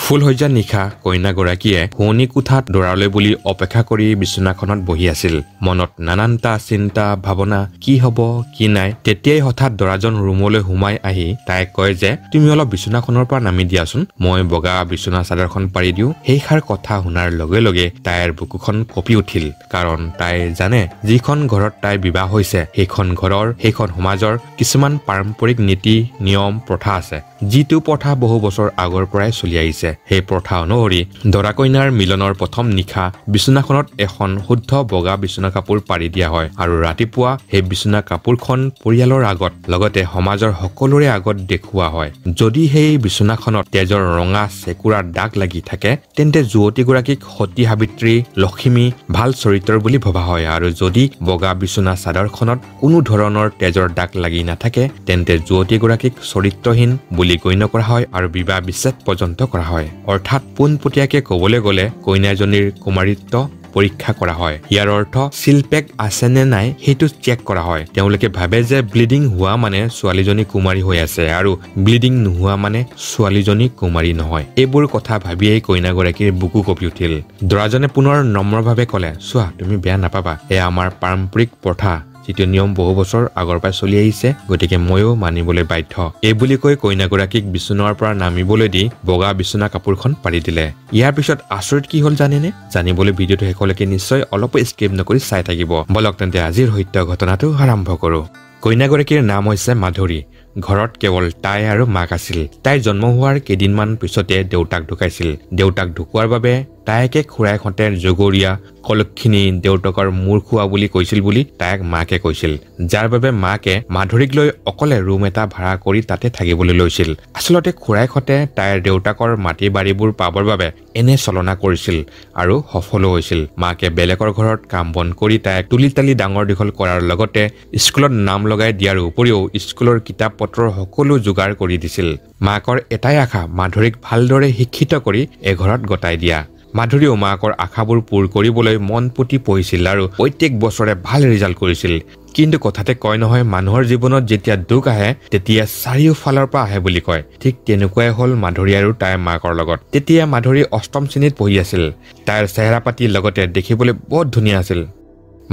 ফুলসজ্জা নিশা কইনাগৰাকীয়ে শুৱনি কোঠাত দৰালৈ বুলি অপেক্ষা কৰি বিছনাখনত বহি আছিল। মনত নানানটা চিন্তা ভাৱনা, কি হ'ব কি নাই। তেতিয়াই হঠাৎ দৰাজন ৰুমলৈ সোমাই আহি তাইক কয় যে তুমি অলপ বিছনাখনৰ পৰা নামি দিয়াচোন, মই বগা বিছনা চাদৰখন পাৰি দিওঁ। সেইষাৰ কথা শুনাৰ লগে লগে তাইৰ বুকুখন কঁপি উঠিল, কাৰণ তাই জানে যিখন ঘৰত তাই বিবাহ হৈছে সেইখন ঘৰৰ সেইখন সমাজৰ কিছুমান পাৰম্পৰিক নীতি নিয়ম প্ৰথা আছে, যিটো প্ৰথা বহু বছৰ আগৰ পৰাই চলি আহিছে। সেই প্ৰথা অনুসৰি দৰা কইনাৰ মিলনৰ প্ৰথম নিশা বিছনাখনত এখন শুদ্ধ বগা বিছনা কাপোৰ পাৰি দিয়া হয় আৰু ৰাতিপুৱা সেই বিছনা কাপোৰখন পৰিয়ালৰ আগত লগতে সমাজৰ সকলোৰে আগত দেখুওৱা হয়। যদি সেই বিছনাখনত তেজৰ ৰঙা চেকুৰাৰ দাগ লাগি থাকে তেন্তে যুৱতীগৰাকীক সতী সাবিত্ৰী, লক্ষ্মী, ভাল চৰিত্ৰৰ বুলি ভবা হয়, আৰু যদি বগা বিছনা চাদৰখনত কোনো ধৰণৰ তেজৰ দাগ লাগি নাথাকে তেন্তে যুৱতীগৰাকীক চৰিত্ৰহীন বুলি গণ্য কৰা হয় আৰু বিবাহ বিচ্ছেদ পৰ্যন্ত কৰা হয়। অৰ্থাৎ পোনপটীয়াকে ক'বলৈ গ'লে কইনাজনীৰ কুমাৰীত্ব পৰীক্ষা কৰা হয়। ইয়াৰ অৰ্থ চিলপেক আছে নে নাই সেইটো চেক কৰা হয়। তেওঁলোকে ভাবে যে ব্লিডিং হোৱা মানে ছোৱালীজনী কুমাৰী হৈ আছে আৰু ব্লিডিং নোহোৱা মানে ছোৱালীজনী কুমাৰী নহয়। এইবোৰ কথা ভাবিয়েই কইনাগৰাকীৰ বুকু কঁপি উঠিল। দৰাজনে পুনৰ নম্ৰভাৱে ক'লে, চোৱা তুমি বেয়া নাপাবা, এয়া আমাৰ পাৰম্পৰিক প্ৰথা, যিটো নিয়ম বহু বছৰ আগৰ পৰাই চলি আহিছে, গতিকে ময়ো মানিবলৈ বাধ্য। এই বুলি কৈ কইনাগৰাকীক বিছনাৰ পৰা নামিবলৈ দি বগা বিছনা কাপোৰখন পাৰি দিলে। ইয়াৰ পিছত আচৰিত কি হ'ল জানেনে? জানিবলৈ ভিডিঅ'টো শেষলৈকে নিশ্চয় অলপো স্কিপ নকৰি চাই থাকিব। বলক তেন্তে আজিৰ সত্য ঘটনাটো আৰম্ভ কৰো। কইনাগৰাকীৰ নাম হৈছে মাধুৰী। ঘৰত কেৱল তাই আৰু মাক আছিল। তাইৰ জন্ম হোৱাৰ কেইদিনমান পিছতে দেউতাক ঢুকাইছিল। দেউতাক ঢুকোৱাৰ বাবে তাইকে খুৰাইহঁতে জগৰীয়া কলক্ষিনী দেউতাকৰ মূৰ খোৱা বুলি কৈছিল বুলি তাইক মাকে কৈছিল, যাৰ বাবে মাকে মাধুৰীক লৈ অকলে ৰুম এটা ভাড়া কৰি তাতে থাকিবলৈ লৈছিল। আচলতে খুৰাইহঁতে তাইৰ দেউতাকৰ মাটি বাৰীবোৰ পাবৰ বাবে এনে চলনা কৰিছিল আৰু সফলো হৈছিল। মাকে বেলেগৰ ঘৰত কাম বন কৰি তাইক তুলি তালি ডাঙৰ দীঘল কৰাৰ লগতে স্কুলত নাম লগাই দিয়াৰ উপৰিও স্কুলৰ কিতাপ পত্ৰৰ সকলো যোগাৰ কৰি দিছিল। মাকৰ এটাই আশা, মাধুৰীক ভালদৰে শিক্ষিত কৰি এঘৰত গতাই দিয়া। মাধুৰীও মাকৰ আশাবোৰ পূৰ কৰিবলৈ মন পুতি পঢ়িছিল আৰু প্ৰত্যেক বছৰে ভাল ৰিজাল্ট কৰিছিল। কিন্তু কথাতে কয় নহয়, মানুহৰ জীৱনত যেতিয়া দুখ আহে তেতিয়া চাৰিওফালৰ পৰা আহে বুলি কয়। ঠিক তেনেকুৱাই হ'ল মাধুৰী আৰু তাইৰ মাকৰ লগত। তেতিয়া মাধুৰী অষ্টম শ্ৰেণীত পঢ়ি আছিল। তাইৰ চেহেৰা পাতি লগতে দেখিবলৈ বহুত ধুনীয়া আছিল।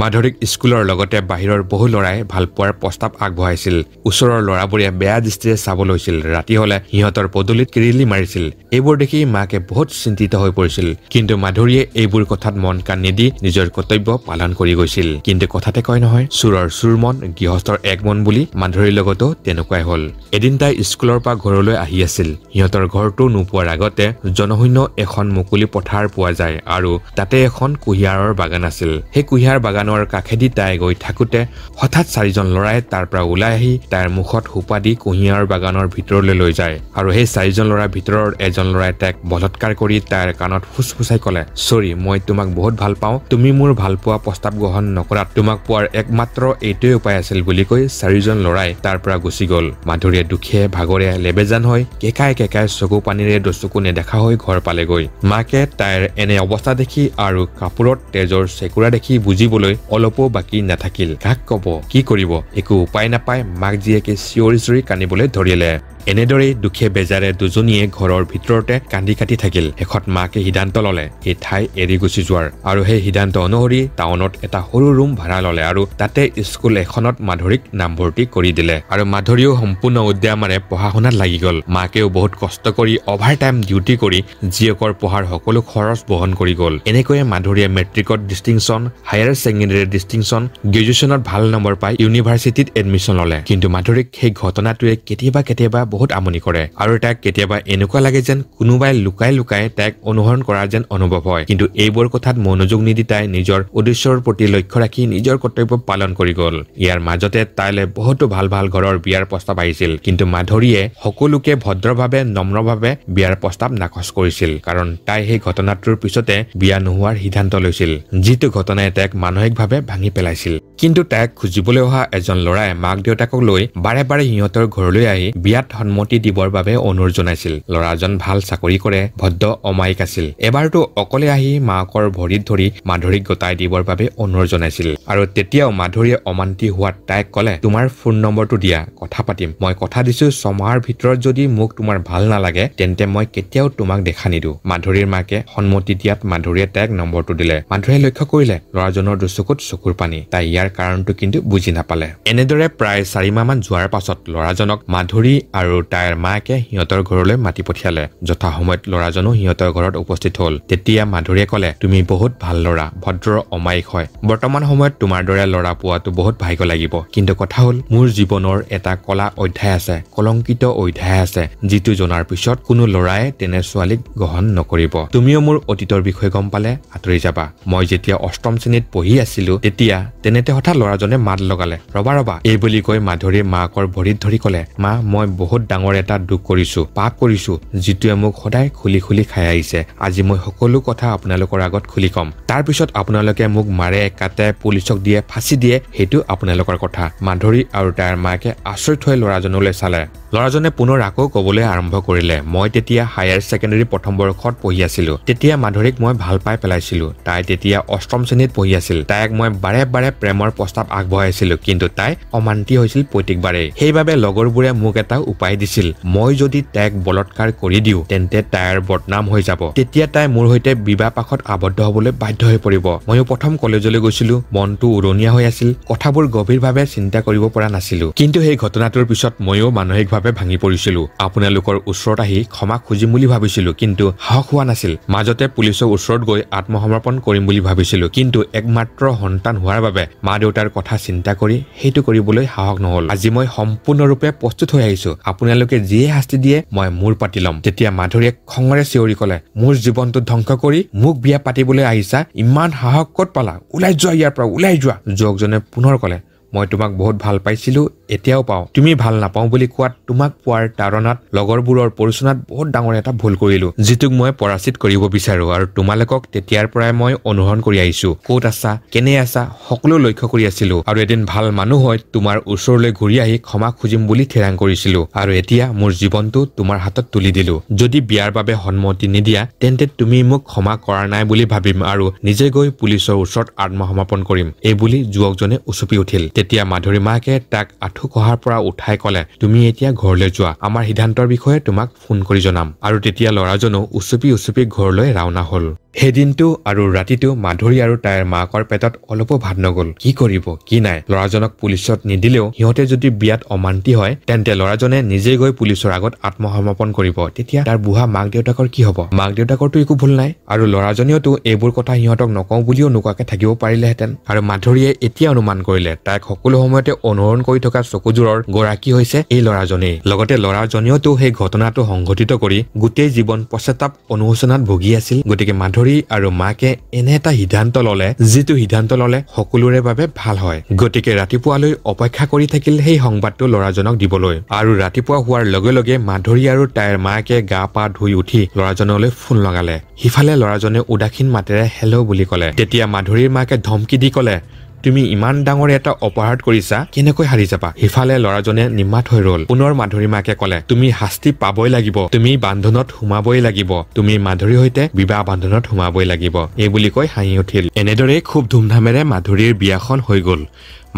মাধুৰীক স্কুলৰ লগতে বাহিৰৰ বহু ল'ৰাই ভাল পোৱাৰ প্ৰস্তাৱ আগবঢ়াইছিল। ওচৰৰ ল'ৰাবোৰে বেয়া দৃষ্টিৰে চাব লৈছিল। ৰাতি হলে সিহঁতৰ পদূলিত কিৰিলি মাৰিছিল। এইবোৰ দেখি মাকে বহুত চিন্তিত হৈ পৰিছিল। কিন্তু মাধুৰীয়ে এইবোৰ কথাত মন কাণ নিদি নিজৰ কৰ্তব্য পালন কৰি গৈছিল। কিন্তু কথাতে কয় নহয়, চোৰৰ চোৰ মন, গৃহস্থৰ এক মন বুলি মাধুৰীৰ লগতো তেনেকুৱাই হ'ল। এদিন তাই স্কুলৰ পৰা ঘৰলৈ আহি আছিল। সিহঁতৰ ঘৰটো নোপোৱাৰ আগতে জনশূন্য এখন মুকলি পথাৰ পোৱা যায় আৰু তাতে এখন কুঁহিয়াৰৰ বাগান আছিল। সেই কুঁহিয়াৰ বাগানৰ কাষেদি তাই গৈ থাকোতে হঠাৎ চাৰিজন ল'ৰাই তাৰ পৰা ওলাই আহি তাইৰ মুখত সোপা দি কুঁহিয়াৰ বাগানৰ ভিতৰলৈ লৈ যায় আৰু সেই চাৰিজন ল'ৰাৰ ভিতৰৰ এজন ল'ৰাই তাইক বলৎকাৰ কৰি তাইৰ কাণত ফুচফুচাই ক'লে, চৰি, মই তোমাক বহুত ভাল পাওঁ, তুমি মোৰ ভাল পোৱা প্ৰস্তাৱ গ্ৰহণ নকৰাত তোমাক পোৱাৰ একমাত্ৰ এইটোৱে উপায় আছিল বুলি কৈ চাৰিজন ল'ৰাই তাৰ পৰা গুচি গ'ল। মাধুৰীয়ে দুখে ভাগৰে লেবেজান হৈ কেকাই কেকাই চকু পানীৰে দুচকু নেদেখা হৈ ঘৰ পালেগৈ। মাকে তাইৰ এনে অৱস্থা দেখি আৰু কাপোৰত তেজৰ চেকুৰা দেখি বুজিবলৈ অলপো বাকী নাথাকিল। কাক কব, কি কৰিব, একো উপায় নাপায় মাক জীয়েকে চিঞৰি চিঞৰি কান্দিবলৈ ধৰিলে। এনেদৰেই দুখে বেজাৰে দুজনীয়ে ঘৰৰ ভিতৰতে কান্দি কাটি থাকিল। শেষত মাকে সিদ্ধান্ত ললে এই ঠাই এৰি গুচি যোৱাৰ, আৰু সেই সিদ্ধান্ত অনুসৰি টাউনত এটা সৰু ৰুম ভাড়া ললে আৰু তাতে স্কুল এখনত মাধুৰীক নামভৰ্তি কৰি দিলে। আৰু মাধুৰীও সম্পূৰ্ণ উদ্যমেৰে পঢ়া শুনাত লাগি গল। মাকেও বহুত কষ্ট কৰি অভাৰ টাইম ডিউটি কৰি জীয়েকৰ পঢ়াৰ সকলো খৰচ বহন কৰি গল। এনেকৈয়ে মাধুৰীয়ে মেট্ৰিকত ডিষ্টিংশ্যন, হায়াৰ ছেকেণ্ডেৰী ডিষ্টিংশ্যন, গ্ৰেজুৱেশ্যনত ভাল নম্বৰ পাই ইউনিভাৰ্চিটিত এডমিশ্যন ললে। কিন্তু মাধুৰীক সেই ঘটনাটোৱে কেতিয়াবা বহুত আমনি কৰে আৰু তাইক কেতিয়াবা এনেকুৱা লাগে যেন কোনোবাই লুকাই লুকাই তাইক অনুসৰণ কৰাৰ যেন অনুভৱ হয়। কিন্তু এইবোৰ কথাত মনোযোগ নিদি তাই নিজৰ উদ্দেশ্যৰ প্ৰতি লক্ষ্য ৰাখি নিজৰ কৰ্তব্য পালন কৰি গল। ইয়াৰ মাজতে তাইলৈ বহুতো ভাল ভাল ঘৰৰ বিয়াৰ প্ৰস্তাৱ আহিছিল। কিন্তু মাধুৰীয়ে সকলোকে ভদ্ৰভাৱে নম্ৰভাৱে বিয়াৰ প্ৰস্তাৱ নাকচ কৰিছিল, কাৰণ তাই সেই ঘটনাটোৰ পিছতে বিয়া নোহোৱাৰ সিদ্ধান্ত লৈছিল, যিটো ঘটনাই তাইক মানসিকভাৱে ভাঙি পেলাইছিল। কিন্তু তাইক খুজিবলৈ অহা এজন ল'ৰাই মাক দেউতাকক লৈ বাৰে বাৰে সিহঁতৰ ঘৰলৈ আহি বিয়াত সন্মতি দিবৰ বাবে অনুৰোধ জনাইছিল ল'ৰাজন ভাল চাকৰি কৰে ভদ্ৰ অমায়িক আছিল এবাৰতো অকলে আহি মাকৰ ভৰিত ধৰি মাধুৰীক গতাই দিবৰ বাবে অনুৰোধ জনাইছিল আৰু তেতিয়াও মাধুৰীয়ে অমান্তি হোৱাত তাইক ক'লে তোমাৰ ফোন নম্বৰটো দিয়া কথা পাতিম মই কথা দিছো 6 মাহৰ ভিতৰত যদি মোক তোমাৰ ভাল নালাগে তেন্তে মই কেতিয়াও তোমাক দেখা নিদো মাধুৰীৰ মাকে সন্মতি দিয়াত মাধুৰীয়ে তাইক নম্বৰটো দিলে মাধুৰীয়ে লক্ষ্য কৰিলে ল'ৰাজনৰ দুচকুত চকুৰ পানী তাই ইয়াৰ কাৰণটো কিন্তু বুজি নাপালে এনেদৰে প্ৰায় 4 মাহমান যোৱাৰ পাছত ল'ৰাজনক মাধুৰী আৰু তাইৰ মাকে সিহঁতৰ ঘৰলৈ মাতি পঠিয়ালে যথা সময়ত ল'ৰাজনো সিহঁতৰ ঘৰত উপস্থিত হ'ল তেতিয়া মাধুৰীয়ে ক'লে তুমি বহুত ভাল ল'ৰা ভদ্ৰ অমায়িক হয় বৰ্তমান সময়ত তোমাৰ দৰে ল'ৰা পোৱাটো বহুত ভাগ্য লাগিব কিন্তু কথা হ'ল মোৰ জীৱনৰ এটা কলা অধ্যায় আছে কলংকিত অধ্যায় আছে যিটো জনাৰ পিছত কোনো ল'ৰাই তেনে ছোৱালীক গ্ৰহণ নকৰিব তুমিও মোৰ অতীতৰ বিষয়ে গম পালে আঁতৰি যাবা মই যেতিয়া অষ্টম শ্ৰেণীত পঢ়ি আছিলো তেতিয়া তেনেতে হঠাৎ ল'ৰাজনে মাত লগালে ৰবা এই বুলি কৈ মাধুৰীৰ মাকৰ ভৰিত ধৰি ক'লে মা মই বহুত ডাঙৰ এটা দুখ কৰিছো পাপ কৰিছো যিটোৱে মোক সদায় খুলি খাই আহিছে আজি মই সকলো কথা আপোনালোকৰ আগত খুলি কম তাৰ পিছত আপোনালোকে মোক মাৰে কাটে পুলিচক দিয়ে ফাঁচি দিয়ে সেইটো আপোনালোকৰ কথা মাধুৰী আৰু তাইৰ মাকে আচৰিত হৈ ল'ৰাজনলৈ চালে ল'ৰাজনে পুনৰ আকৌ ক'বলৈ আৰম্ভ কৰিলে মই তেতিয়া হায়াৰ ছেকেণ্ডাৰী প্ৰথম বৰ্ষত পঢ়ি আছিলো তেতিয়া মাধুৰীক মই ভাল পাই পেলাইছিলো তাই তেতিয়া অষ্টম শ্ৰেণীত পঢ়ি আছিল তাইক মই বাৰে প্ৰেমৰ প্ৰস্তাৱ আগবঢ়াইছিলো কিন্তু তাই অমান্তি হৈছিল প্ৰত্যেকবাৰে সেইবাবে লগৰবোৰে মোক এটা উপায় দিছিল মই যদি তাইক বলৎকাৰ কৰি দিওঁ তেন্তে তাইৰ বদনাম হৈ যাব তেতিয়া তাই মোৰ সৈতে বিবাহ পাশত আবদ্ধ হ'বলৈ বাধ্য হৈ পৰিব ময়ো প্ৰথম কলেজলৈ গৈছিলো মনটো উৰণীয়া হৈ আছিল কথাবোৰ গভীৰভাৱে চিন্তা কৰিব পৰা নাছিলো কিন্তু সেই ঘটনাটোৰ পিছত ময়ো মানসিকভাৱে ভাঙি পৰিছিলো আপোনালোকৰ ওচৰত আহি ক্ষমা খুজিম বুলি ভাবিছিলো কিন্তু সাহস হোৱা নাছিল মাজতে পুলিচৰ ওচৰত গৈ আত্মসমৰ্পণ কৰিম বুলি ভাবিছিলো কিন্তু একমাত্ৰ সন্তান হোৱাৰ বাবে মা দেউতাৰ কথা চিন্তা কৰি সেইটো কৰিবলৈ সাহস নহল আজি মই সম্পূৰ্ণৰূপে প্ৰস্তুত হৈ আহিছো আপোনালোকে যিয়ে শাস্তি দিয়ে মই মূৰ পাতি ল'ম তেতিয়া মাধুৰীয়ে খঙেৰে চিঞৰি ক'লে মোৰ জীৱনটো ধ্বংস কৰি মোক বিয়া পাতিবলৈ আহিছা ইমান সাহস ক'ত পালা ওলাই যোৱা ইয়াৰ পৰা ওলাই যোৱা যুৱকজনে পুনৰ ক'লে মই তোমাক বহুত ভাল পাইছিলো এতিয়াও পাওঁ তুমি ভাল নাপাওঁ বুলি কোৱাত তোমাক পোৱাৰ তাৰণাত লগৰবোৰৰ পৰিচনাত বহুত ডাঙৰ এটা ভুল কৰিলো যিটোক মই পৰাচিত কৰিব বিচাৰো আৰু তোমালোকক তেতিয়াৰ পৰাই মই অনুসৰণ কৰি আহিছো ক'ত আছা কেনে আছা সকলো লক্ষ্য কৰি আছিলো আৰু এদিন ভাল মানুহ হৈ তোমাৰ ওচৰলৈ ঘূৰি আহি ক্ষমা খুজিম বুলি থিৰাং কৰিছিলো আৰু এতিয়া মোৰ জীৱনটো তোমাৰ হাতত তুলি দিলো যদি বিয়াৰ বাবে সন্মতি নিদিয়া তেন্তে তুমি মোক ক্ষমা কৰা নাই বুলি ভাবিম আৰু নিজে গৈ পুলিচৰ ওচৰত আত্মসমৰ্পণ কৰিম এই বুলি যুৱকজনে উচুপি উঠিল তেতিয়া মাধুৰী মাকে তাক আঁঠু কহাৰ পৰা উঠাই ক'লে তুমি এতিয়া ঘৰলৈ যোৱা আমাৰ সিদ্ধান্তৰ বিষয়ে তোমাক ফোন কৰি জনাম আৰু তেতিয়া ল'ৰাজনো উচুপি ঘৰলৈ ৰাওনা হ'ল সেইদিনটো আৰু ৰাতিটো মাধুৰী আৰু তাইৰ মাকৰ পেটত অলপো ভাত নগল কি কৰিব কি নাই ল'ৰাজনক পুলিচত নিদিলেও সিহঁতে যদি বিয়াত অমান্তি হয় তেন্তে ল'ৰাজনে নিজে গৈ পুলিচৰ আগত আত্মসমৰ্পণ কৰিব তেতিয়া তাৰ বুঢ়া মাক দেউতাকৰ কি হ'ব মাক দেউতাকৰতো একো ভুল নাই আৰু ল'ৰাজনেওতো এইবোৰ কথা সিহঁতক নকওঁ বুলিও নোকোৱাকে থাকিব পাৰিলেহেঁতেন আৰু মাধুৰীয়ে এতিয়া অনুমান কৰিলে তাইক সকলো সময়তে অনুসৰণ কৰি থকা চকুযোৰৰ গৰাকী হৈছে এই ল'ৰাজনেই লগতে ল'ৰাজনেওতো সেই ঘটনাটো সংঘটিত কৰি গোটেই জীৱন পশ্চাতাপ অনুশোচনাত ভুগি আছিল গতিকে মাধুৰী আৰু মাকে এনে এটা সিদ্ধান্ত ললে যিটো সিদ্ধান্ত ললে সকলোৰে বাবে ভাল হয় গতিকে ৰাতিপুৱালৈ অপেক্ষা কৰি থাকিল সেই সংবাদটো ল'ৰাজনক দিবলৈ আৰু ৰাতিপুৱা হোৱাৰ লগে লগে মাধুৰী আৰু তাইৰ মাকে গা পা ধুই উঠি ল'ৰাজনলৈ ফোন লগালে সিফালে ল'ৰাজনে উদাসীন মাতেৰে হেল্ল' বুলি ক'লে তেতিয়া মাধুৰীৰ মাকে ধমকি দি ক'লে তুমি ইমান ডাঙৰ এটা অপৰাধ কৰিছা কেনেকৈ হাৰি যাবা সিফালে ল'ৰাজনে নিমাত হৈ ৰল পুনৰ মাধুৰী মাকে ক'লে তুমি শাস্তি পাবই লাগিব তুমি বান্ধোনত সোমাবই লাগিব তুমি মাধুৰীৰ সৈতে বিবাহ বান্ধোনত সোমাবই লাগিব এই বুলি কৈ হাঁহি উঠিল এনেদৰে খুব ধুমধামেৰে মাধুৰীৰ বিয়াখন হৈ গ'ল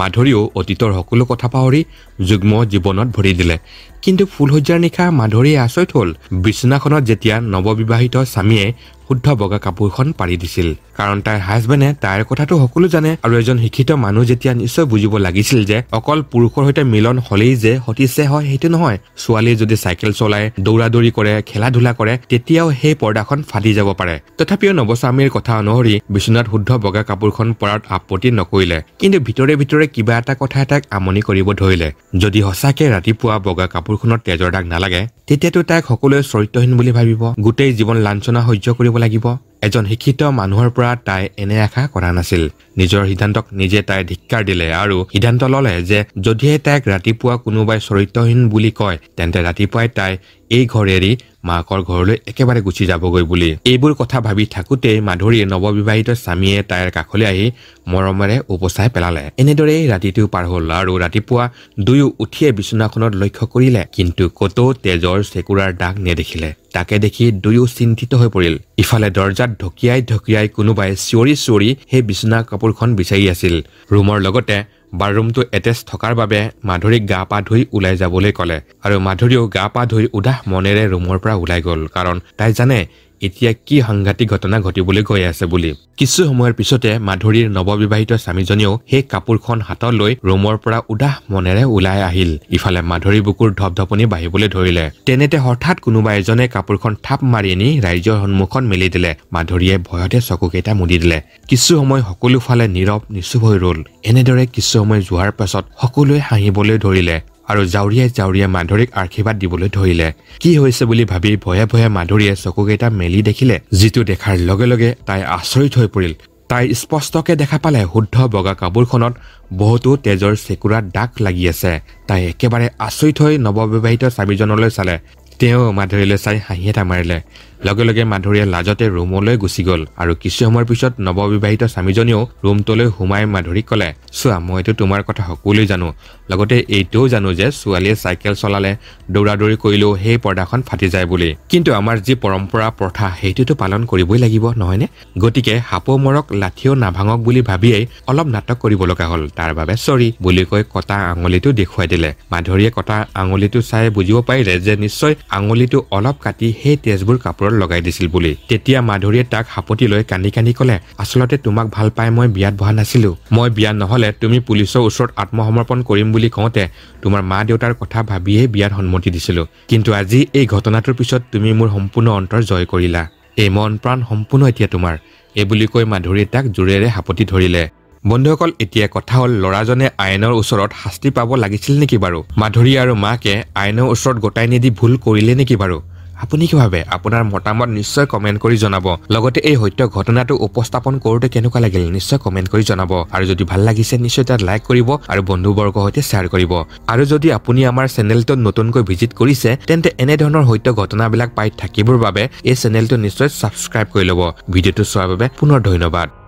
মাধুৰীও অতীতৰ সকলো কথা পাহৰি যুগ্ম জীৱনত ভৰি দিলে কিন্তু ফুলসজ্জাৰ নিশা মাধুৰীয়ে আচৰিত হ'ল বিছনাখনত যেতিয়া নৱবিবাহিত স্বামীয়ে শুদ্ধ বগা কাপোৰখন পাৰি দিছিল কাৰণ তাইৰ হাজবেণ্ডে তাইৰ কথাটো সকলো জানে আৰু এজন শিক্ষিত মানুহ যেতিয়া নিশ্চয় বুজিব লাগিছিল যে অকল পুৰুষৰ সৈতে মিলন হলেই যে সতিছে হয় সেইটো নহয় ছোৱালীয়ে যদি চাইকেল চলায় দৌৰা-দৌৰি কৰে খেলা ধূলা কৰে তেতিয়াও সেই পৰ্দাখন ফাটি যাব পাৰে তথাপিও নৱস্বামীৰ কথা অনুসৰি বিছনাত শুদ্ধ বগা কাপোৰখন পৰাত আপত্তি নকৰিলে কিন্তু ভিতৰে কিবা এটা কথা তাক আমনি কৰিব ধৰিলে যদি সঁচাকে ৰাতিপুৱা বগা কাপোৰখনত তেজৰ দাগ নালাগে তেতিয়াতো তাক সকলোৱে চৰিত্ৰহীন বুলি ভাবিব গোটেই জীৱন লাঞ্ছনা সহ্য কৰিব লাগিব এজন শিক্ষিত মানুহৰ পৰা তাই এনে আশা কৰা নাছিল নিজৰ সিদ্ধান্তক নিজে তাই ধিক্কাৰ দিলে আৰু সিদ্ধান্ত ললে যে যদিহে তাইক ৰাতিপুৱা কোনোবাই চৰিত্ৰহীন বুলি কয় তেন্তে ৰাতিপুৱাই তাই এই ঘৰ এৰি মাকৰ ঘৰলৈ একেবাৰে গুচি যাবগৈ বুলি এইবোৰ কথা ভাবি থাকোতে মাধুৰীৰ নৱবিবাহিত স্বামীয়ে তাইৰ কাষলৈ আহি মৰমেৰে উপচাই পেলালে এনেদৰে ৰাতিটো পাৰ হ'ল আৰু ৰাতিপুৱা দুয়ো উঠিয়ে বিছনাখনত লক্ষ্য কৰিলে কিন্তু কতো তেজৰ চেকুৰাৰ দাগ নেদেখিলে তাকে দেখি দুয়ো চিন্তিত হৈ পৰিল ইফালে দৰজাত ঢকিয়াই কোনোবাই চিঞৰি সেই বিছনা কাপোৰখন বিচাৰি আছিল ৰুমৰ লগতে বাথৰুমটো এটেচ থকাৰ বাবে মাধুৰীক গা পা ধুই ওলাই যাবলৈ ক'লে আৰু মাধুৰীও গা পা ধুই উদাস মনেৰে ৰুমৰ পৰা ওলাই গ'ল কাৰণ তাই জানে এতিয়া কি সাংঘাতিক ঘটনা ঘটিবলৈ গৈ আছে বুলি কিছু সময়ৰ পিছতে মাধুৰীৰ নৱবিবাহিত স্বামীজনেও সেই কাপোৰখন হাতত লৈ ৰুমৰ পৰা উদাস মনেৰে ওলাই আহিল ইফালে মাধুৰীৰ বুকুৰ ধপধপনি বাঢ়িবলৈ ধৰিলে তেনেতে হঠাৎ কোনোবা এজনে কাপোৰখন থাপ মাৰি নি ৰাইজৰ সন্মুখত মেলি দিলে মাধুৰীয়ে ভয়তে চকুকেইটা মুদি দিলে কিছু সময় সকলো ফালে নীৰৱ নিশ্চুপ হৈ ৰ'ল এনেদৰে কিছু সময় যোৱাৰ পাছত সকলোৱে হাঁহিবলৈ ধৰিলে আৰু জাউৰিয়ে মাধুৰীক আশীৰ্বাদ দিবলৈ ধৰিলে কি হৈছে বুলি ভাবি ভয়ে মাধুৰীয়ে চকুকেইটা মেলি দেখিলে যিটো দেখাৰ লগে লগে তাই আচৰিত হৈ পৰিল তাই স্পষ্টকে দেখা পালে শুদ্ধ বগা কাপোৰখনত বহুতো তেজৰ চেকুৰাৰ দাগ লাগি আছে তাই একেবাৰে আচৰিত হৈ নৱবিবাহিত স্বামীজনলৈ চালে তেওঁ মাধুৰীলৈ চাই হাঁহি এটা মাৰিলে লগে লগে মাধুৰীয়ে লাজতে ৰুমলৈ গুচি গ'ল আৰু কিছু সময়ৰ পিছত নৱবিবাহিত স্বামীজনেও ৰুমটোলৈ সোমাই মাধুৰীক ক'লে চোৱা মইতো তোমাৰ কথা সকলোৱে জানো লগতে এইটোও জানো যে ছোৱালীয়ে চাইকেল চলালে দৌৰাদৌৰি কৰিলেও সেই পৰ্দাখন ফাটি যায় বুলি কিন্তু আমাৰ যি পৰম্পৰা প্ৰথা সেইটোতো পালন কৰিবই লাগিব নহয়নে গতিকে হাপো মৰক লাঠিও নাভাঙক বুলি ভাবিয়েই অলপ নাটক কৰিব লগা হ'ল তাৰ বাবে চৰি বুলি কৈ কটা আঙুলিটো দেখুৱাই দিলে মাধুৰীয়ে কটা আঙুলিটো চাই বুজিব পাৰিলে যে নিশ্চয় আঙুলিটো অলপ কাটি সেই তেজবোৰ কাপোৰত লগাই দিছিল বুলি তেতিয়া মাধুৰীয়ে তাক হাপতি লৈ কান্দি ক'লে আচলতে তোমাক ভাল পাই মই বিয়াত বহা নাছিলো মই বিয়া নহলে তুমি পুলিচৰ ওচৰত আত্মসমৰ্পণ কৰিম বুলি কওঁতে তোমাৰ মা দেউতাৰ কথা ভাবিয়ে বিয়াত সন্মতি দিছিলো কিন্তু আজি এই ঘটনাটোৰ পিছত তুমি মোৰ সম্পূৰ্ণ অন্তৰ জয় কৰিলা এই মন প্ৰাণ সম্পূৰ্ণ এতিয়া তোমাৰ এই বুলি কৈ মাধুৰীয়ে তাক জোৰেৰে হাপতি ধৰিলে বন্ধুসকল এতিয়া কথা হ'ল ল'ৰাজনে আইনৰ ওচৰত শাস্তি পাব লাগিছিল নেকি বাৰু মাধুৰী আৰু মাকে আইনৰ ওচৰত গোটাই নিদি ভুল কৰিলে নেকি বাৰু আপুনি কি ভাবে আপোনাৰ মতামত নিশ্চয় কমেন্ট কৰি জনাব লগতে এই সত্য ঘটনাটো উপস্থাপন কৰোঁতে কেনেকুৱা লাগিল নিশ্চয় কমেন্ট কৰি জনাব আৰু যদি ভাল লাগিছে নিশ্চয় তাত লাইক কৰিব আৰু বন্ধুবৰ্গৰ সৈতে শ্বেয়াৰ কৰিব আৰু যদি আপুনি আমাৰ চেনেলটো নতুনকৈ ভিজিট কৰিছে তেন্তে এনে ধৰণৰ সত্য ঘটনাবিলাক পাই থাকিবৰ বাবে এই চেনেলটো নিশ্চয় সাবস্ক্ৰাইব কৰি ল'ব ভিডিঅ'টো চোৱাৰ বাবে পুনৰ ধন্যবাদ